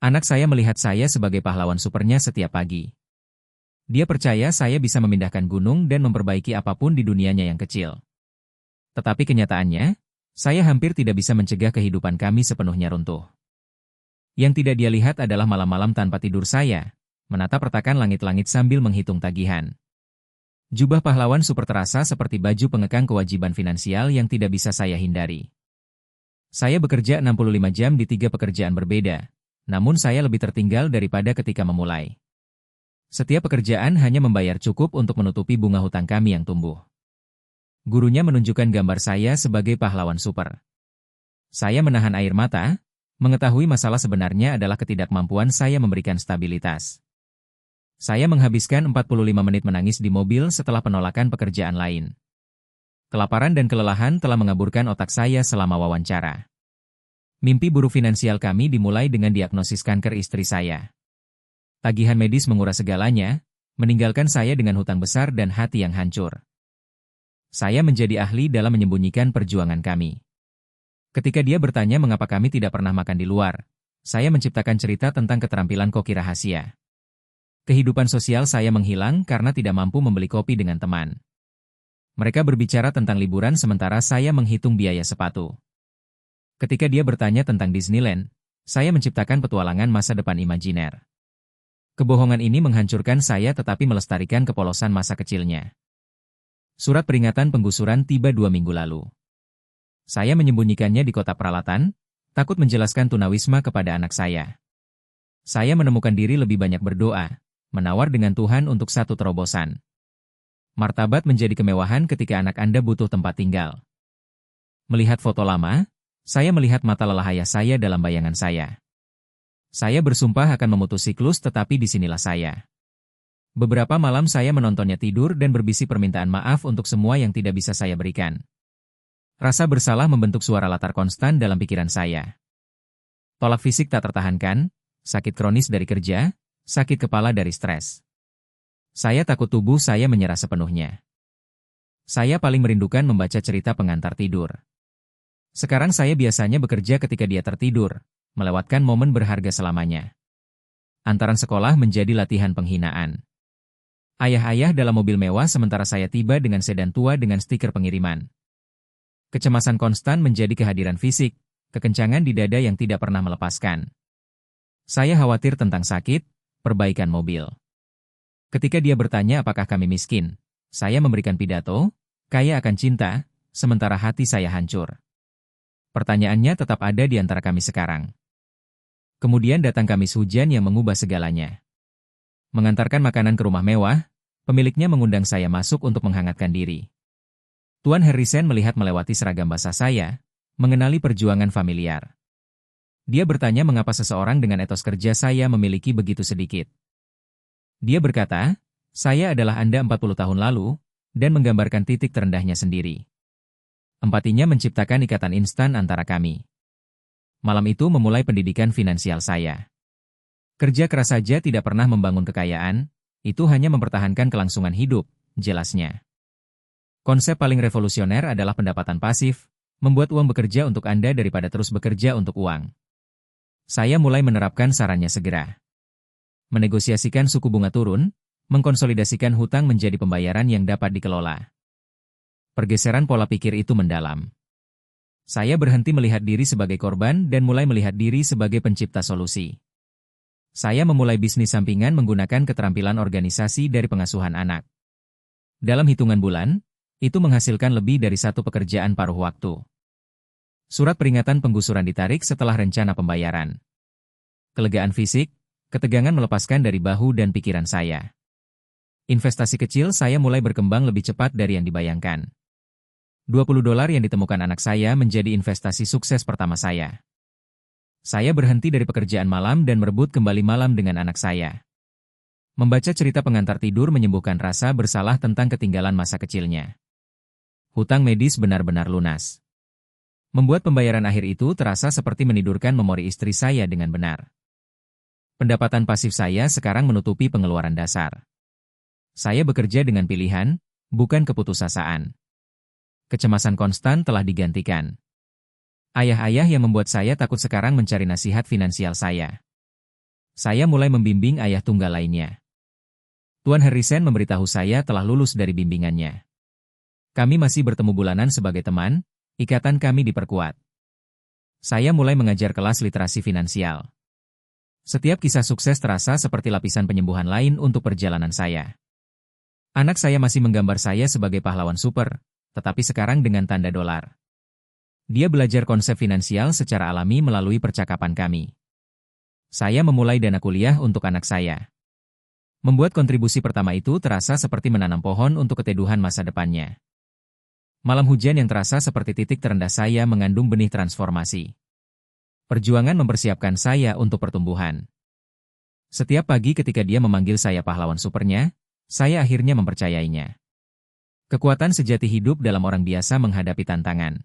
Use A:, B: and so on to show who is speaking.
A: Anak saya melihat saya sebagai pahlawan supernya setiap pagi. Dia percaya saya bisa memindahkan gunung dan memperbaiki apapun di dunianya yang kecil. Tetapi kenyataannya, saya hampir tidak bisa mencegah kehidupan kami sepenuhnya runtuh. Yang tidak dia lihat adalah malam-malam tanpa tidur saya, menatap retakan langit-langit sambil menghitung tagihan. Jubah pahlawan super terasa seperti baju pengekang kewajiban finansial yang tidak bisa saya hindari. Saya bekerja 65 jam di 3 pekerjaan berbeda, namun saya lebih tertinggal daripada ketika memulai. Setiap pekerjaan hanya membayar cukup untuk menutupi bunga hutang kami yang tumbuh. Gurunya menunjukkan gambar saya sebagai pahlawan super. Saya menahan air mata, mengetahui masalah sebenarnya adalah ketidakmampuan saya memberikan stabilitas. Saya menghabiskan 45 menit menangis di mobil setelah penolakan pekerjaan lain. Kelaparan dan kelelahan telah mengaburkan otak saya selama wawancara. Mimpi buruk finansial kami dimulai dengan diagnosis kanker istri saya. Tagihan medis menguras segalanya, meninggalkan saya dengan hutang besar dan hati yang hancur. Saya menjadi ahli dalam menyembunyikan perjuangan kami. Ketika dia bertanya mengapa kami tidak pernah makan di luar, saya menciptakan cerita tentang keterampilan koki rahasia. Kehidupan sosial saya menghilang karena tidak mampu membeli kopi dengan teman. Mereka berbicara tentang liburan sementara saya menghitung biaya sepatu. Ketika dia bertanya tentang Disneyland, saya menciptakan petualangan masa depan imajiner. Kebohongan ini menghancurkan saya tetapi melestarikan kepolosan masa kecilnya. Surat peringatan penggusuran tiba 2 minggu lalu. Saya menyembunyikannya di kotak peralatan, takut menjelaskan tunawisma kepada anak saya. Saya menemukan diri lebih banyak berdoa, menawar dengan Tuhan untuk satu terobosan. Martabat menjadi kemewahan ketika anak Anda butuh tempat tinggal. Melihat foto lama, saya melihat mata lelah ayah saya dalam bayangan saya. Saya bersumpah akan memutus siklus tetapi disinilah saya. Beberapa malam saya menontonnya tidur dan berbisik permintaan maaf untuk semua yang tidak bisa saya berikan. Rasa bersalah membentuk suara latar konstan dalam pikiran saya. Tolak fisik tak tertahankan, sakit kronis dari kerja, sakit kepala dari stres. Saya takut tubuh saya menyerah sepenuhnya. Saya paling merindukan membaca cerita pengantar tidur. Sekarang saya biasanya bekerja ketika dia tertidur, melewatkan momen berharga selamanya. Antaran sekolah menjadi latihan penghinaan. Ayah-ayah dalam mobil mewah sementara saya tiba dengan sedan tua dengan stiker pengiriman. Kecemasan konstan menjadi kehadiran fisik, kekencangan di dada yang tidak pernah melepaskan. Saya khawatir tentang sakit, perbaikan mobil. Ketika dia bertanya apakah kami miskin, saya memberikan pidato, kaya akan cinta, sementara hati saya hancur. Pertanyaannya tetap ada di antara kami sekarang. Kemudian datang Kamis hujan yang mengubah segalanya. Mengantarkan makanan ke rumah mewah, pemiliknya mengundang saya masuk untuk menghangatkan diri. Tuan Harrison melihat melewati seragam basah saya, mengenali perjuangan familiar. Dia bertanya mengapa seseorang dengan etos kerja saya memiliki begitu sedikit. Dia berkata, saya adalah Anda 40 tahun lalu, dan menggambarkan titik terendahnya sendiri. Empatinya menciptakan ikatan instan antara kami. Malam itu memulai pendidikan finansial saya. Kerja keras saja tidak pernah membangun kekayaan, itu hanya mempertahankan kelangsungan hidup, jelasnya. Konsep paling revolusioner adalah pendapatan pasif, membuat uang bekerja untuk Anda daripada terus bekerja untuk uang. Saya mulai menerapkan sarannya segera. Menegosiasikan suku bunga turun, mengkonsolidasikan hutang menjadi pembayaran yang dapat dikelola. Pergeseran pola pikir itu mendalam. Saya berhenti melihat diri sebagai korban dan mulai melihat diri sebagai pencipta solusi. Saya memulai bisnis sampingan menggunakan keterampilan organisasi dari pengasuhan anak. Dalam hitungan bulan, itu menghasilkan lebih dari satu pekerjaan paruh waktu. Surat peringatan penggusuran ditarik setelah rencana pembayaran. Kelegaan fisik, ketegangan melepaskan dari bahu dan pikiran saya. Investasi kecil saya mulai berkembang lebih cepat dari yang dibayangkan. $20 yang ditemukan anak saya menjadi investasi sukses pertama saya. Saya berhenti dari pekerjaan malam dan merebut kembali malam dengan anak saya. Membaca cerita pengantar tidur menyembuhkan rasa bersalah tentang ketinggalan masa kecilnya. Hutang medis benar-benar lunas. Membuat pembayaran akhir itu terasa seperti menidurkan memori istri saya dengan benar. Pendapatan pasif saya sekarang menutupi pengeluaran dasar. Saya bekerja dengan pilihan, bukan keputusasaan. Kecemasan konstan telah digantikan. Ayah-ayah yang membuat saya takut sekarang mencari nasihat finansial saya. Saya mulai membimbing ayah tunggal lainnya. Tuan Harrison memberitahu saya telah lulus dari bimbingannya. Kami masih bertemu bulanan sebagai teman, ikatan kami diperkuat. Saya mulai mengajar kelas literasi finansial. Setiap kisah sukses terasa seperti lapisan penyembuhan lain untuk perjalanan saya. Anak saya masih menggambar saya sebagai pahlawan super, tetapi sekarang dengan tanda dolar. Dia belajar konsep finansial secara alami melalui percakapan kami. Saya memulai dana kuliah untuk anak saya. Membuat kontribusi pertama itu terasa seperti menanam pohon untuk keteduhan masa depannya. Malam hujan yang terasa seperti titik terendah saya mengandung benih transformasi. Perjuangan mempersiapkan saya untuk pertumbuhan. Setiap pagi ketika dia memanggil saya pahlawan supernya, saya akhirnya mempercayainya. Kekuatan sejati hidup dalam orang biasa menghadapi tantangan.